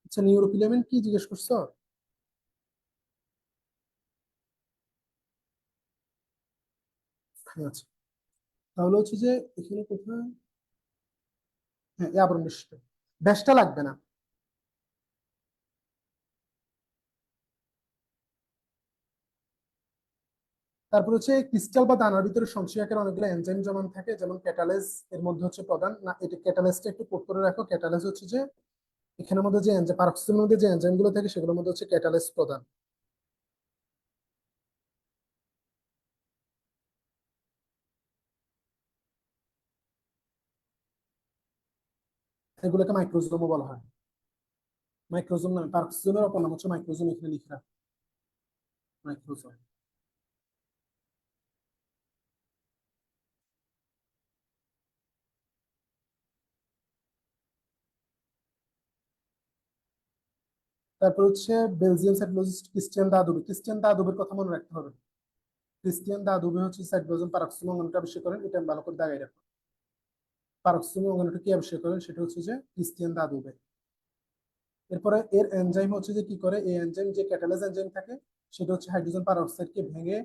আচ্ছা, নিউরোপিলামেন্ট কি জিজ্ঞেস করছো? আচ্ছা, তাহলে হচ্ছে যে এখানে কোথায়, হ্যাঁ, এই আবরণ বিশিষ্ট। ব্যাসটা লাগবে না। তারপর হচ্ছে ক্রিস্টাল বা দানার ভিতরে সঞ্চয় আকারে অনেকগুলো এনজাইম জমান থাকে, যেমন ক্যাটালেজ এর মধ্যে হচ্ছে প্রধান। না, এটা ক্যাটালেজটা একটু কোট করে রাখো। ক্যাটালেজ হচ্ছে যে এখানের মধ্যে যে এনজাইম, পারক্সিজমের মধ্যে যে এনজাইম গুলো থাকে, সেগুলোর মধ্যে হচ্ছে ক্যাটালেজ প্রধান। এগুলোকে মাইক্রোজোমও বলা হয়। মাইক্রোজোম নয়, পারক্সিজমের অপর নাম হচ্ছে মাইক্রোজোম, এখানে লিখে রাখো, মাইক্রোজোম। তারপর হচ্ছে বেলজিয়ান সাইটোলজিস্ট ক্রিস্টিয়ান দা দুবে। ক্রিস্টিয়ান দা দুবের কথা মনে রাখতে হবে। ক্রিস্টিয়ান দা দুবে হচ্ছে সাইটোপ্লাজম পারক্সিজম অঙ্গনটা আবিষ্কার করেন, এটা আমি ভালো করে দাগাই রাখো। পারক্সিজম অঙ্গনটা কি আবিষ্কার করেন, সেটা হচ্ছে যে ক্রিস্টিয়ান দা দুবে। এরপরে এর এনজাইম হচ্ছে যে কি করে, এই এনজাইম যে ক্যাটালেজ এনজাইম থাকে, সেটা হচ্ছে হাইড্রোজেন পারঅক্সাইডকে ভেঙে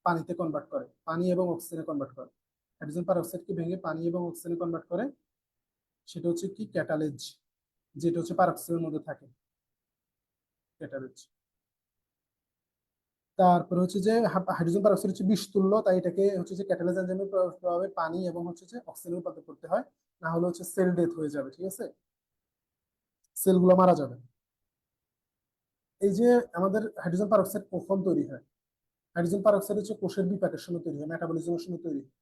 পানিতে কনভার্ট করে, পানি এবং অক্সিজেনে কনভার্ট করে। হাইড্রোজেন পারঅক্সাইডকে ভেঙে পানি এবং অক্সিজেনে কনভার্ট করে, সেটা হচ্ছে কি, ক্যাটালেজ, যেটা হচ্ছে পারঅক্সিজেনের মধ্যে থাকে, ক্যাটালেজ। তারপর হচ্ছে যে হাইড্রোজেন পারঅক্সাইড হচ্ছে বিষ তুল্য, তাই এটাকে হচ্ছে যে ক্যাটালেজ এনজাইমের প্রভাবে পানি এবং হচ্ছে যে অক্সিজেনে রূপান্তর করতে হয়, না হলে হচ্ছে সেল ডেথ হয়ে যাবে। ঠিক আছে, সেলগুলো মারা যাবে। এই যে আমাদের হাইড্রোজেন পারঅক্সাইড কখন তৈরি হয়? হাইড্রোজেন পারঅক্সাইড হচ্ছে কোষের বিপাকের সময় তৈরি হয়, মেটাবলিজমের সময় তৈরি হয়।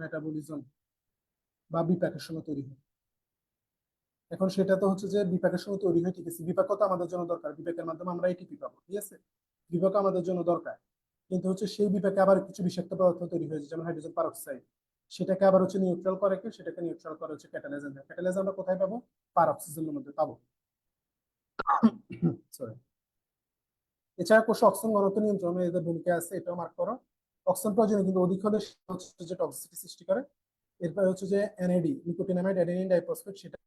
মেটাবলিজম বা বিপাকের সময় তৈরি হয়। এখন সেটা তো হচ্ছে যে বিপাকের সময় তৈরি হয়, ঠিক আছে, বিপাক তো আমাদের জন্য দরকার, বিপাকের মাধ্যমে আমরা এটিপি পাবো, ঠিক আছে, বিপাক আমাদের জন্য দরকার। কিন্তু হচ্ছে সেই বিপাকে আবার কিছু বিষাক্ত পদার্থ তৈরি হয়েছে, যেমন হাইড্রোজেন পারক্সাইড, সেটাকে আবার হচ্ছে নিউট্রাল করে কি, সেটাকে নিউট্রাল করে হচ্ছে ক্যাটালাইজ। ক্যাটালাইজ আমরা কোথায় পাবো? পারঅক্সিজেনের মধ্যে পাবো। সরি। এছাড়া কোষ অক্সিজেন ঘনত্ব নিয়ন্ত্রণে এদের ভূমিকা আছে, এটাও মার্ক করো। অক্সিজেন প্রয়োজনে কিন্তু অধিক হলে হচ্ছে যে টক্সিসিটি সৃষ্টি করে। এরপরে হচ্ছে যে এনএডি, নিকোটিনামাইড অ্যাডেনিন ডাইফসফেট, সেটা।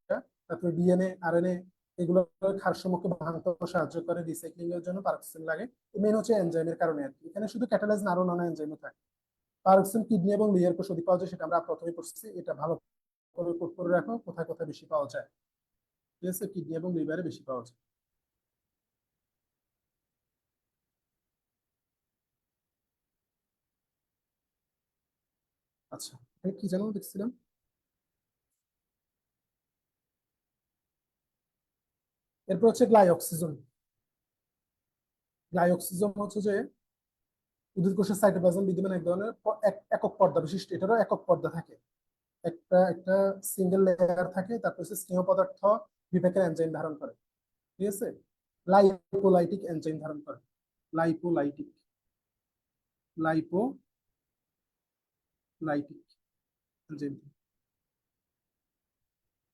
তারপরে ডিএনএ, আরএনএ, এগুলো ক্ষারসমূহকে ভাঙতে সাহায্য করে, রিসাইক্লিং এর জন্য পারক্সিন লাগে। মেন হচ্ছে এনজাইমের কারণে আর কি। এখানে শুধু ক্যাটালাইজ না, আরো নানা এনজাইমও থাকে। পারক্সিন কিডনি এবং লিভার কোষ অধিক পাওয়া যায়, সেটা আমরা প্রথমেই পড়ছি, এটা ভালো করে কোট করে রাখো কোথায় কোথায় বেশি পাওয়া যায়। ঠিক আছে, কিডনি এবং লিভারে বেশি পাওয়া যায়। আচ্ছা, এখানে কি যেন দেখছিলাম। এরপর হচ্ছে গ্লাইঅক্সিজন। গ্লাইঅক্সিজন হচ্ছে যে উদ্ভিদ কোষের সাইটোপ্লাজম বিদ্যমান এক ধরনের একক পর্দা বিশিষ্ট, এটারও একক পর্দা থাকে। একটা একটা সিঙ্গেল লেয়ার থাকে, তারপর হচ্ছে স্নেহ পদার্থ বিপাকের এনজাইম ধারণ করে, ঠিক আছে, লাইপোলাইটিক এনজাইম ধারণ করে। Lipolytic, lipolytic enzyme,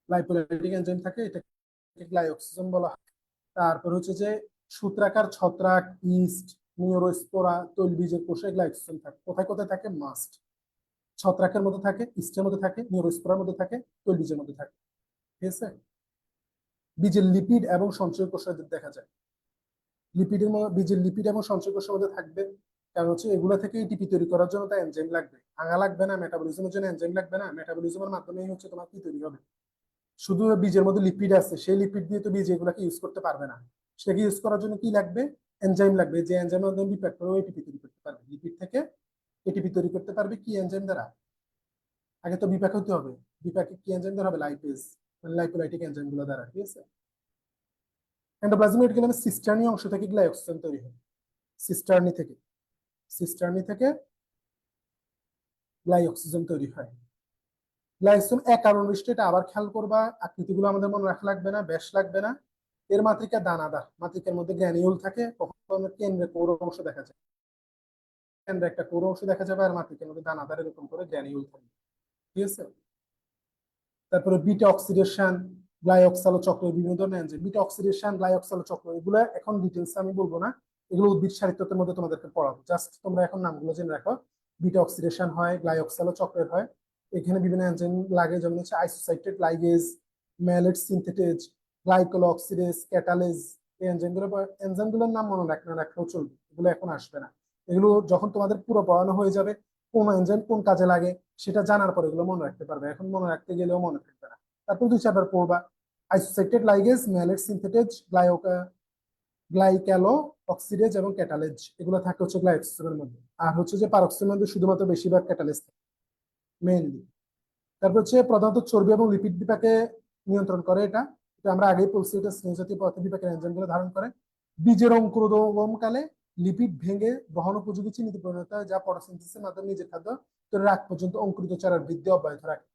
lipolytic enzyme থাকে, এটাকে গ্লাইঅক্সিজন বলা হয়। তারপর হচ্ছে যে সূত্রাকার ছত্রাক, ইস্ট, নিউরোস্পোরা, তৈলবীজের কোষে গ্লাইকোজেন থাকে। কোথায় কোথায় থাকে? মাস্ট। ছত্রাকের মধ্যে থাকে, ইস্টের মধ্যে থাকে, নিউরোস্পোরার মধ্যে থাকে, তৈলবীজের মধ্যে থাকে, ঠিক আছে। বীজের লিপিড এবং সঞ্চয় কোষে দেখা যায়। লিপিডের মধ্যে, বীজের লিপিড এবং সঞ্চয় কোষের মধ্যে থাকবে, কারণ হচ্ছে এগুলো থেকে এটিপি তৈরি করার জন্য তার এনজাইম লাগবে। ভাঙা লাগবে না, মেটাবলিজমের জন্য এনজাইম লাগবে না, মেটাবলিজমের মাধ্যমেই হচ্ছে তোমার কি তৈরি হবে। শুধু বীজের মধ্যে লিপিড আছে, সেই লিপিড দিয়ে তো বীজ এগুলাকে ইউজ করতে পারবে না। সেটাকে ইউজ করার জন্য কি লাগবে? এনজাইম লাগবে, যে এনজাইমের মাধ্যমে বিপাক করে এটিপি তৈরি করতে পারবে। লিপিড থেকে এটিপি তৈরি করতে পারবে কি এনজাইম দ্বারা? আগে তো বিপাক হতে হবে। বিপাকে কি এনজাইম দ্বারা হবে? লাইপেজ, মানে লাইপোলাইটিক এনজাইম গুলো দ্বারা, ঠিক আছে। এন্ডোপ্লাজমিক রেটিকুলামের সিস্টার্নি অংশ থেকে গ্লাইকোজেন তৈরি হয়। সিস্টার্নি থেকে, সিস্টার্নি থেকে গ্লাইকোজেন তৈরি হয়। গ্লাইসোম একারণ বিশিষ্ট, এটা আবার খেয়াল করবা, আকৃতিগুলো আমাদের মনে রাখা লাগবে না, বেশ লাগবে না। এর মাতৃকা দানাদার, মাতৃকার মধ্যে গ্র্যানিউল থাকে, কখনো কেন্দ্রে কোর অংশ দেখা যায়, কেন্দ্রে একটা কোর অংশ দেখা যাবে, আর মাতৃকার মধ্যে দানাদার এরকম করে গ্র্যানিউল থাকে, ঠিক আছে। তারপরে বিটা অক্সিডেশন, গ্লাইঅক্সালো চক্র, বিভিন্ন ধরনের এনজাইম, বিটা অক্সিডেশন, গ্লাইঅক্সালো চক্র, এগুলো এখন ডিটেলস আমি বলবো না, এগুলো উদ্ভিদ সাহিত্যের মধ্যে তোমাদেরকে পড়াবো, জাস্ট তোমরা এখন নামগুলো জেনে রাখো। বিটা অক্সিডেশন হয়, গ্লাইঅক্সালো চক্রের হয়। এখানে বিভিন্ন এনজাইম লাগে, যেমন হচ্ছে isocitrate ligase, malate synthetase, glycol oxidase, catalase. এই এনজাইমগুলোর নাম মনে না রাখলেও চলবে, এগুলো এখন আসবে না। এগুলো যখন তোমাদের পুরো পড়ানো হয়ে যাবে, কোন এনজাইম কোন কাজে লাগে সেটা জানার পরে এগুলো মনে রাখতে পারবে, এখন মনে রাখতে গেলেও মনে থাকবে না। তারপর দুই চারবার পড়বা, আইসোসাইটেট লাইগেজ, ম্যালেট সিনথেটেজ, গ্লাইক্যালো অক্সিডেজ এবং ক্যাটালেজ, এগুলো থাকে হচ্ছে গ্লাইকোজেনের মধ্যে। আর হচ্ছে যে পারক্সিনের মধ্যে শুধুমাত্র বেশিরভাগ ক্যাটালেজ থাকে মেইনলি। তারপর হচ্ছে প্রধানত চর্বি এবং লিপিড বিপাকে নিয়ন্ত্রণ করে এটা, এটা আমরা আগেই বলছি, এটা স্নেহ জাতীয় পদার্থ বিপাকের এনজাইমগুলো ধারণ করে। বীজের অঙ্কুরোদ্গমকালে লিপিড ভেঙে গ্রহণ উপযোগী চিনিতে পরিণত হয়, যা ফটোসিনথেসিসের মাধ্যমে নিজের খাদ্য তৈরির আগ পর্যন্ত অঙ্কুরিত চারার বৃদ্ধি অব্যাহত রাখে।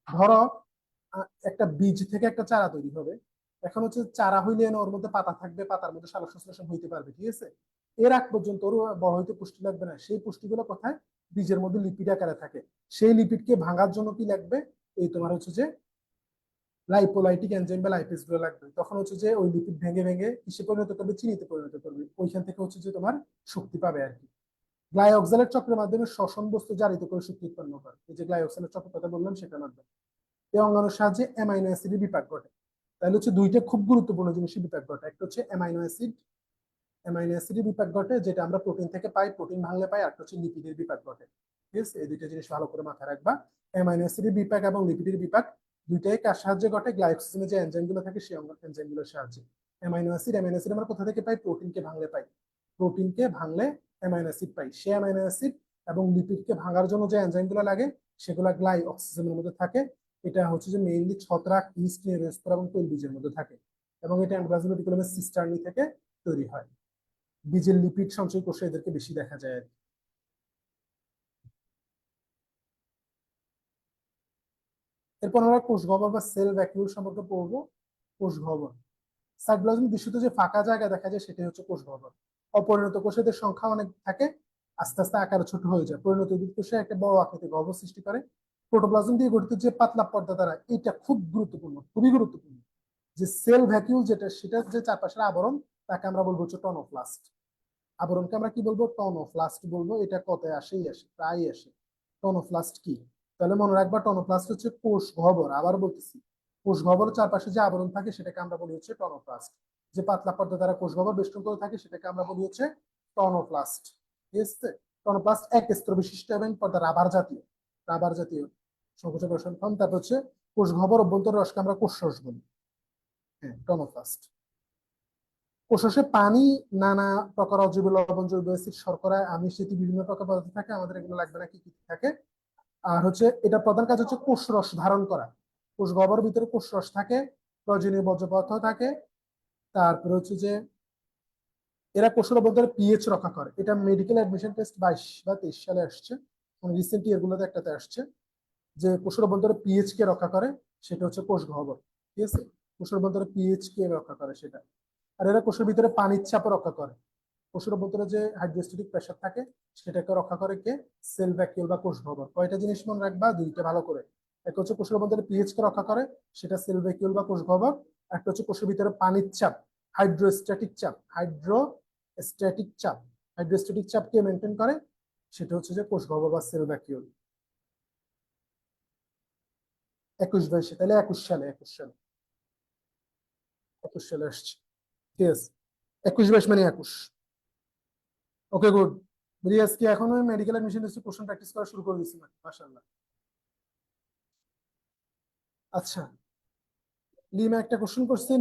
ধরো একটা বীজ থেকে একটা চারা তৈরি হবে, এখন হচ্ছে চারা হইলে ওর মধ্যে পাতা থাকবে, পাতার মধ্যে সালোক সংশ্লেষণ হইতে পারবে, ঠিক আছে। এর আগ পর্যন্ত ওর বড় হইতে পুষ্টি লাগবে না, সেই পুষ্টিগুলো কোথায়? বীজের মধ্যে লিপিড আকারে থাকে। সেই লিপিডকে ভাঙার জন্য কি লাগবে? এই তোমার হচ্ছে যে লাইপোলাইটিক এনজাইম বা লাইপেজ গুলো লাগবে। তখন হচ্ছে যে ওই লিপিড ভেঙে ভেঙে কিসে পরিণত করবে? চিনিতে পরিণত করবে, ওইখান থেকে হচ্ছে যে তোমার শক্তি পাবে আর কি। গ্লাইঅক্সালেট চক্রের মাধ্যমে শ্বসন বস্তু জারিত করে শক্তি উৎপন্ন করে, এই যে গ্লাইঅক্সালেট চক্রের কথা বললাম সেটার মাধ্যমে। এই অঙ্গাণুর সাহায্যে অ্যামাইনো অ্যাসিডের বিপাক ঘটে। তাহলে হচ্ছে দুইটা খুব গুরুত্বপূর্ণ জিনিসের বিপাক ঘটে, একটা হচ্ছে অ্যামাইনো অ্যাসিড, অ্যামাইনো অ্যাসিডের বিপাক ঘটে, যেটা আমরা প্রোটিন থেকে পাই, প্রোটিন ভাঙলে পাই, আর হচ্ছে লিপিডের বিপাক ঘটে, ঠিক আছে। এই দুইটা জিনিস ভালো করে মাথায় রাখবা, অ্যামাইনো অ্যাসিডের বিপাক এবং লিপিডের বিপাক দুইটাই কার সাহায্যে ঘটে? গ্লাইকোজেনের যে এনজাইম গুলো থাকে সেই এনজাইম গুলোর সাহায্যে। অ্যামাইনো অ্যাসিড আমরা কোথা থেকে পাই? প্রোটিনকে ভাঙলে পাই, প্রোটিনকে ভাঙলে অ্যামাইনো অ্যাসিড পাই, সেই অ্যামাইনো অ্যাসিড এবং লিপিডকে ভাঙার জন্য যে এনজাইম গুলো লাগে সেগুলো গ্লাই অক্সিজেনের মধ্যে থাকে। এটা হচ্ছে যে মেইনলি ছত্রাক, ইস্ট, নিউরোস্পোর এবং তৈলবীজের মধ্যে থাকে, এবং এটা এন্ডোপ্লাজমিক রেটিকুলামের সিস্টার্নি থেকে তৈরি হয়। বীজের লিপিড সঞ্চয় কোষে এদেরকে বেশি দেখা যায় আর কি। এরপর আমরা কোষ গহ্বর বা সেল ভ্যাকিউল সম্পর্কে পড়বো। কোষ গহ্বর, সাইটোপ্লাজম দৃশ্যত যে ফাঁকা জায়গা দেখা যায় সেটাই হচ্ছে কোষ গহ্বর। অপরিণত কোষেদের সংখ্যা অনেক থাকে, আস্তে আস্তে আকারে ছোট হয়ে যায়। পরিণত উদ্ভিদ কোষে একটা বড় আকৃতির গহ্বর সৃষ্টি করে। প্রোটোপ্লাজম দিয়ে গঠিত যে পাতলা পর্দা দ্বারা, এটা খুব গুরুত্বপূর্ণ, খুবই গুরুত্বপূর্ণ, যে সেল ভ্যাকিউল যেটা, সেটা যে চারপাশের আবরণ, তাকে আমরা বলবো হচ্ছে টনোপ্লাস্ট। আবরণকে আমরা কি বলবো? টনোপ্লাস্ট বলবো। এটা কথায় আসেই আসে, প্রায় আসে। টনোপ্লাস্ট কি? তাহলে মনে রাখবা, টনোপ্লাস্ট হচ্ছে কোষ গহ্বর। আবার বলতেছি, কোষ গহ্বরের চারপাশে যে আবরণ থাকে সেটাকে আমরা বলি হচ্ছে টনোপ্লাস্ট। যে পাতলা পর্দা দ্বারা কোষ গহ্বর বেষ্টন করে থাকে সেটাকে আমরা বলি হচ্ছে টনোপ্লাস্ট। ঠিক আছে? টনোপ্লাস্ট এক স্তর বিশিষ্ট এবং পর্দা রাবার জাতীয়, রাবার জাতীয় সংকোচন প্রসারণ ফর্ম। তারপর হচ্ছে কোষ গহ্বর অভ্যন্তর রসকে আমরা কোষরস বলি। হ্যাঁ, টনোপ্লাস্ট। কোষে পানি, নানা প্রকার অজৈব লবণ, জৈব অ্যাসিড, শর্করা, আমিষ ইত্যাদি বিভিন্ন প্রকার পদার্থ থাকে। আমাদের এগুলো লাগবে না, কি কি থাকে। আর হচ্ছে এটা প্রধান কাজ হচ্ছে কোষ রস ধারণ করা। কোষ গহ্বরের ভিতরে কোষ রস থাকে, প্রয়োজনীয় বর্জ্য পদার্থ থাকে। তারপরে হচ্ছে যে এরা কোষের অভ্যন্তরে পিএইচ রক্ষা করে। এটা মেডিকেল অ্যাডমিশন টেস্ট 22 বা 23 সালে আসছে, মানে রিসেন্ট ইয়ারগুলোতে একটাতে আসছে, যে কোষের অভ্যন্তরে পিএইচ কে রক্ষা করে, সেটা হচ্ছে কোষ গহ্বর। ঠিক আছে? কোষের অভ্যন্তরে পিএইচ কে রক্ষা করে সেটা। আর এরা কোষের ভিতরে পানির চাপ রক্ষা করে। কোষের অভ্যন্তরে যে হাইড্রোস্ট্যাটিক প্রেসার থাকে সেটাকে রক্ষা করে কে? সেল ভ্যাকিউল বা কোষ গহ্বর। কয়টা জিনিস মনে রাখবা? দুইটা, ভালো করে। একটা হচ্ছে কোষের অভ্যন্তরে পিএইচ কে রক্ষা করে, সেটা সেল ভ্যাকিউল বা কোষ গহ্বর। একটা হচ্ছে কোষের ভিতরে পানির চাপ, হাইড্রোস্ট্যাটিক চাপ, হাইড্রোস্ট্যাটিক চাপ, হাইড্রোস্ট্যাটিক চাপ কে মেনটেন করে, সেটা হচ্ছে যে কোষ গহ্বর বা সেল ভ্যাকিউল। 21-22, তাহলে 21 সালে, 21 সালে, 21 সালে আসছে। ঠিক আছে? 21-22 মানে 21। ওকে, গুড। রিয়াজ কি এখন ওই মেডিকেল অ্যাডমিশন টেস্টে কোশ্চেন প্র্যাকটিস করা শুরু করে দিয়েছি? মাশাআল্লাহ। আচ্ছা, লিমা একটা কোশ্চেন করছে,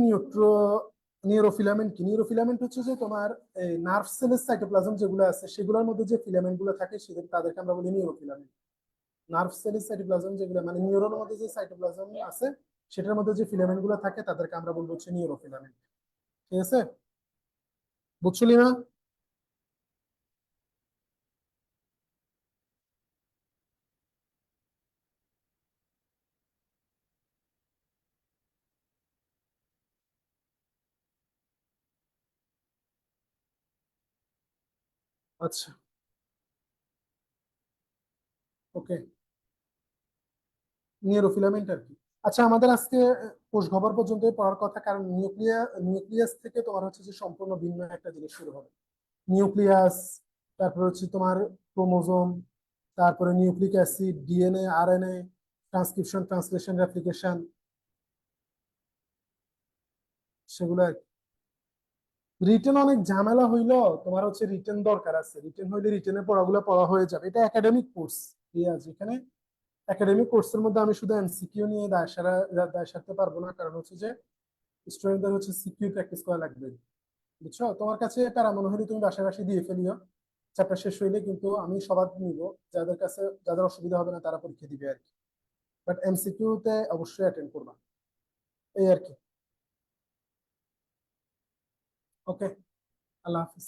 নিউরোফিলামেন্ট কি? নিউরোফিলামেন্ট হচ্ছে যে তোমার এই নার্ভ সেলের সাইটোপ্লাজম যেগুলো আছে সেগুলোর মধ্যে যে ফিলামেন্ট গুলো থাকে সেদের, তাদেরকে আমরা বলি নিউরোফিলামেন্ট। নার্ভ সেলের সাইটোপ্লাজম যেগুলো, মানে নিউরনের মধ্যে যে সাইটোপ্লাজম আছে সেটার মধ্যে যে ফিলামেন্ট গুলো থাকে তাদেরকে আমরা বলবো হচ্ছে নিউরোফিলামেন্ট। ঠিক আছে? বুঝছো লিমা? আচ্ছা, ওকে, নিউরোফিলামেন্ট আর কি। আচ্ছা, আমাদের আজকে কোষ গহ্বর পর্যন্ত পড়ার কথা, কারণ নিউক্লিয়াস থেকে তোমার হচ্ছে যে সম্পূর্ণ ভিন্ন একটা জিনিস শুরু হবে। নিউক্লিয়াস, তারপর হচ্ছে তোমার ক্রোমোজোম, তারপরে nucleic acid, DNA, RNA, transcription, translation, replication, সেগুলো আর কি। রিটেন অনেক ঝামেলা হইলো, তোমার হচ্ছে রিটেন দরকার আছে। রিটেন হইলে রিটেনের পড়াগুলো পড়া হয়ে যাবে। এটা একাডেমিক কোর্স। ঠিক আছে? এখানে একাডেমিক কোর্সের মধ্যে আমি শুধু এমসিকিউ নিয়ে দায় সারতে পারবো না, কারণ হচ্ছে যে স্টুডেন্টদের হচ্ছে সিকিউ প্র্যাকটিস করা লাগবে। বুঝছো? তোমার কাছে প্যারা মনে হলে তুমি বাসায় বাসায় দিয়ে ফেলিও। চ্যাপ্টার শেষ হইলে কিন্তু আমি সবার নিব, যাদের কাছে, যাদের অসুবিধা হবে না তারা পরীক্ষা দিবে আর কি। বাট এমসিকিউ তে অবশ্যই অ্যাটেন্ড করবা, এই আর কি। ওকে, আল্লাহ হাফিজ।